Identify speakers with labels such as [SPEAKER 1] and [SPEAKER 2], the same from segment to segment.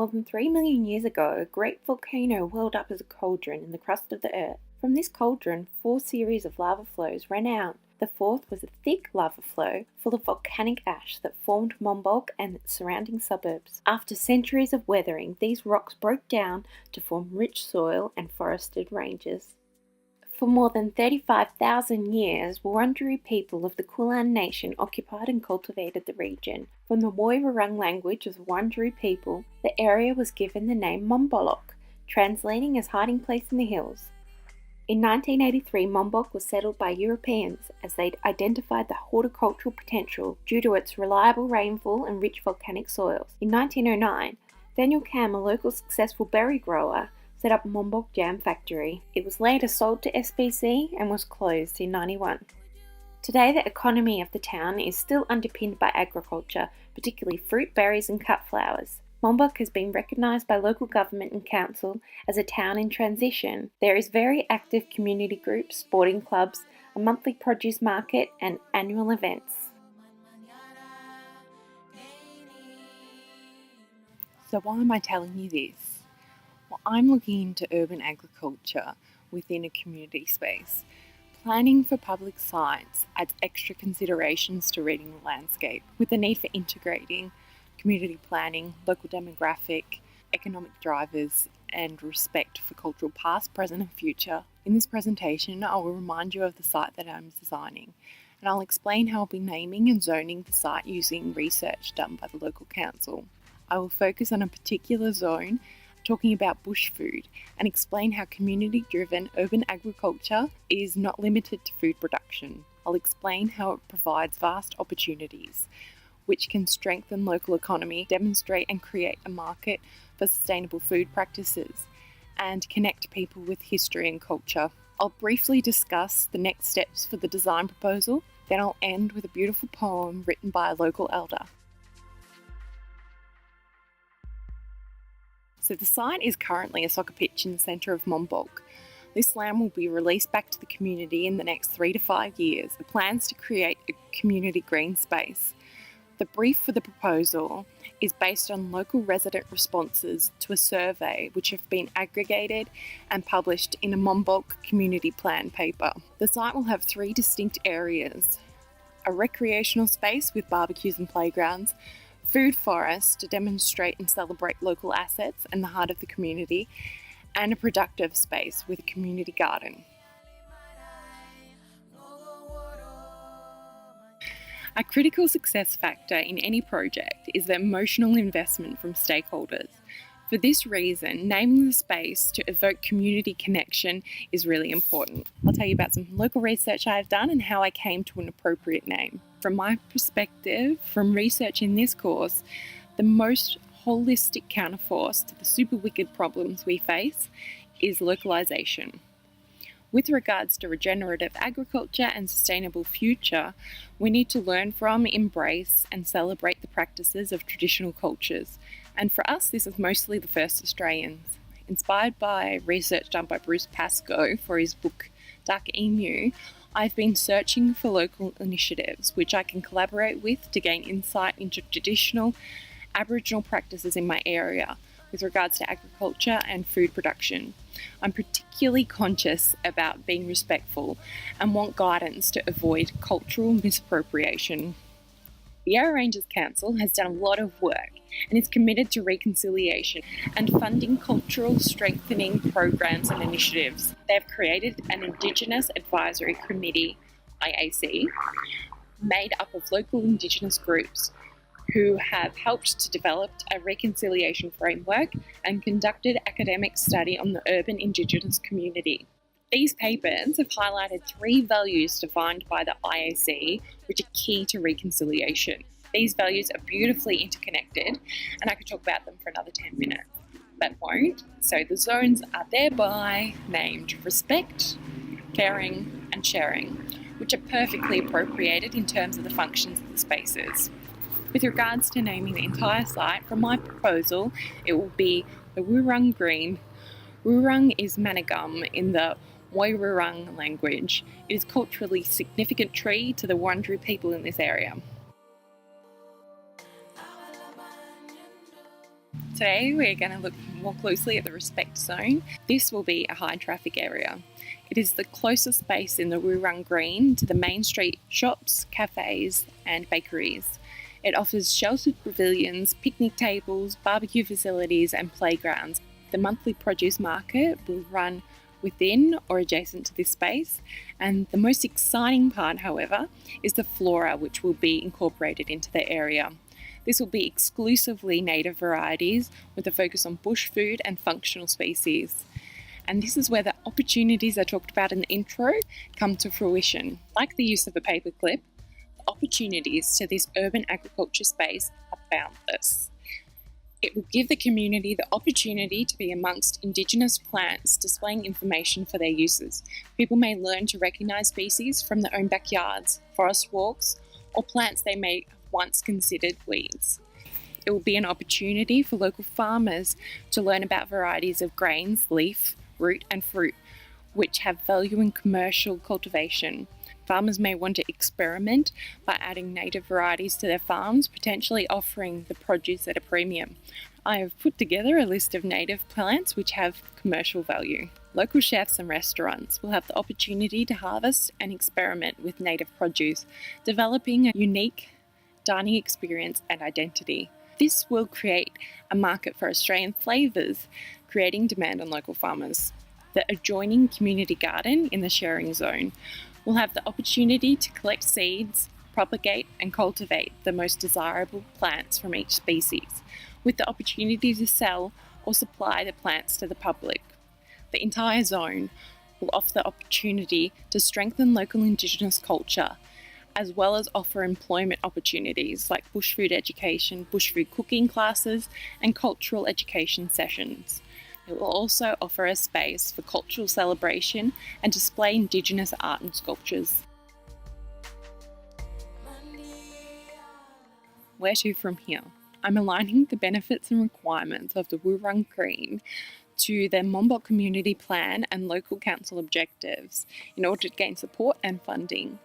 [SPEAKER 1] More than 3 million years ago, a great volcano welled up as a cauldron in the crust of the earth. From this cauldron, 4 series of lava flows ran out. The fourth was a thick lava flow full of volcanic ash that formed Monbulk and its surrounding suburbs. After centuries of weathering, these rocks broke down to form rich soil and forested ranges. For more than 35,000 years, Wurundjeri people of the Kulin Nation occupied and cultivated the region. From the Woiwurrung language of the Wurundjeri people, the area was given the name Monbolloc, translating as hiding place in the hills. In 1983, Monbulk was settled by Europeans as they'd identified the horticultural potential due to its reliable rainfall and rich volcanic soils. In 1909, Daniel Cam, a local successful berry grower, set up Monbulk Jam Factory. It was later sold to SPC and was closed in 1991. Today, the economy of the town is still underpinned by agriculture, particularly fruit, berries and cut flowers. Monbulk has been recognised by local government and council as a town in transition. There is very active community groups, sporting clubs, a monthly produce market and annual events.
[SPEAKER 2] So why am I telling you this? Well, I'm looking into urban agriculture within a community space. Planning for public sites adds extra considerations to reading the landscape, with the need for integrating community planning, local demographic, economic drivers, and respect for cultural past, present and future. In this presentation, I will remind you of the site that I'm designing, and I'll explain how I'll be naming and zoning the site using research done by the local council. I will focus on a particular zone, talking about BushFood, and explain how community-driven urban agriculture is not limited to food production. I'll explain how it provides vast opportunities, which can strengthen local economy, demonstrate and create a market for sustainable food practices, and connect people with history and culture. I'll briefly discuss the next steps for the design proposal, then I'll end with a beautiful poem written by a local elder. So the site is currently a soccer pitch in the centre of Monbulk. This land will be released back to the community in the next 3 to 5 years. The plans to create a community green space. The brief for the proposal is based on local resident responses to a survey which have been aggregated and published in a Monbulk community plan paper. The site will have 3 distinct areas: a recreational space with barbecues and playgrounds, food forest to demonstrate and celebrate local assets and the heart of the community, and a productive space with a community garden. A critical success factor in any project is the emotional investment from stakeholders. For this reason, naming the space to evoke community connection is really important. I'll tell you about some local research I've done and how I came to an appropriate name. From my perspective, from research in this course, the most holistic counterforce to the super wicked problems we face is localisation. With regards to regenerative agriculture and sustainable future, we need to learn from, embrace and celebrate the practices of traditional cultures. And for us, this is mostly the first Australians. Inspired by research done by Bruce Pascoe for his book Dark Emu, I've been searching for local initiatives which I can collaborate with to gain insight into traditional Aboriginal practices in my area with regards to agriculture and food production. I'm particularly conscious about being respectful and want guidance to avoid cultural misappropriation. The Yarra Ranges Council has done a lot of work and is committed to reconciliation and funding cultural strengthening programs and initiatives. They have created an Indigenous Advisory Committee, IAC, made up of local Indigenous groups who have helped to develop a reconciliation framework and conducted academic study on the urban Indigenous community. These papers have highlighted 3 values defined by the IAC, which are key to reconciliation. These values are beautifully interconnected, and I could talk about them for another 10 minutes, but won't. So the zones are thereby named respect, caring, and sharing, which are perfectly appropriated in terms of the functions of the spaces. With regards to naming the entire site, from my proposal, it will be the Wurrung Green. Wurrung is Manigum in the Woiwurrung language. It is a culturally significant tree to the Wurundjeri people in this area. Today we're going to look more closely at the Respect Zone. This will be a high traffic area. It is the closest space in the Wurrung Green to the main street shops, cafes and bakeries. It offers sheltered pavilions, picnic tables, barbecue facilities and playgrounds. The monthly produce market will run within or adjacent to this space, and the most exciting part, however, is the flora which will be incorporated into the area. This will be exclusively native varieties with a focus on bush food and functional species. And this is where the opportunities I talked about in the intro come to fruition. Like the use of a paperclip, the opportunities to this urban agriculture space are boundless. It will give the community the opportunity to be amongst Indigenous plants, displaying information for their uses. People may learn to recognise species from their own backyards, forest walks, or plants they may have once considered weeds. It will be an opportunity for local farmers to learn about varieties of grains, leaf, root and fruit, which have value in commercial cultivation. Farmers may want to experiment by adding native varieties to their farms, potentially offering the produce at a premium. I have put together a list of native plants which have commercial value. Local chefs and restaurants will have the opportunity to harvest and experiment with native produce, developing a unique dining experience and identity. This will create a market for Australian flavours, creating demand on local farmers. The adjoining community garden in the sharing zone will have the opportunity to collect seeds, propagate and cultivate the most desirable plants from each species, with the opportunity to sell or supply the plants to the public. The entire zone will offer the opportunity to strengthen local Indigenous culture, as well as offer employment opportunities like bush food education, bush food cooking classes and cultural education sessions. It will also offer a space for cultural celebration and display Indigenous art and sculptures. Where to from here? I'm aligning the benefits and requirements of the Wurrung Green to the Monbulk Community Plan and local council objectives in order to gain support and funding.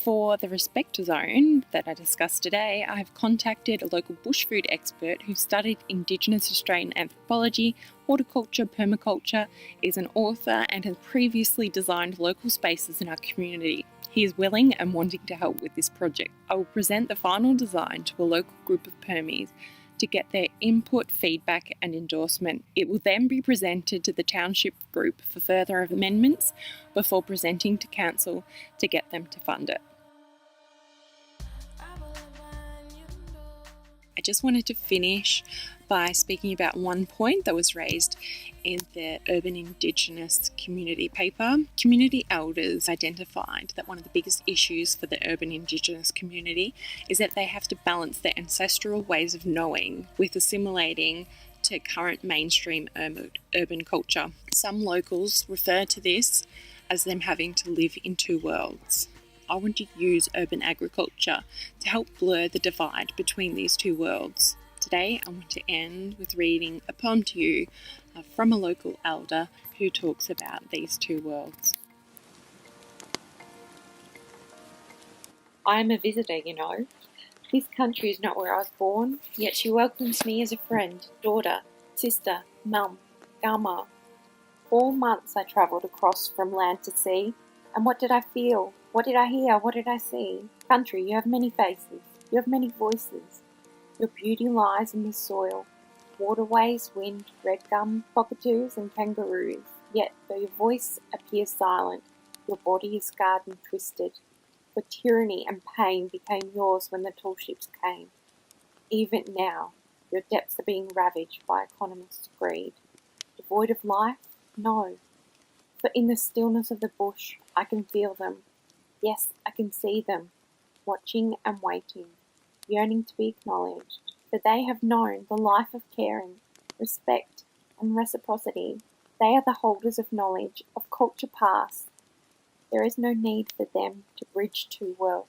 [SPEAKER 2] For the Respect Zone that I discussed today, I have contacted a local bush food expert who studied Indigenous Australian anthropology, horticulture, permaculture, is an author and has previously designed local spaces in our community. He is willing and wanting to help with this project. I will present the final design to a local group of Permies to get their input, feedback and endorsement. It will then be presented to the township group for further amendments before presenting to council to get them to fund it. I just wanted to finish by speaking about one point that was raised in the Urban Indigenous Community paper. Community elders identified that one of the biggest issues for the urban Indigenous community is that they have to balance their ancestral ways of knowing with assimilating to current mainstream urban culture. Some locals refer to this as them having to live in two worlds. I want to use urban agriculture to help blur the divide between these two worlds. Today I want to end with reading a poem to you from a local elder who talks about these two worlds.
[SPEAKER 1] I am a visitor, you know. This country is not where I was born, yet she welcomes me as a friend, daughter, sister, mum, gama. 4 months I travelled across from land to sea, and what did I feel? What did I hear? What did I see? Country, you have many faces. You have many voices. Your beauty lies in the soil. Waterways, wind, red gum, cockatoos and kangaroos. Yet, though your voice appears silent, your body is scarred and twisted. For tyranny and pain became yours when the tall ships came. Even now, your depths are being ravaged by economists' greed. Devoid of life? No. For in the stillness of the bush, I can feel them. Yes, I can see them, watching and waiting, yearning to be acknowledged, for they have known the life of caring, respect and reciprocity. They are the holders of knowledge, of culture past. There is no need for them to bridge two worlds.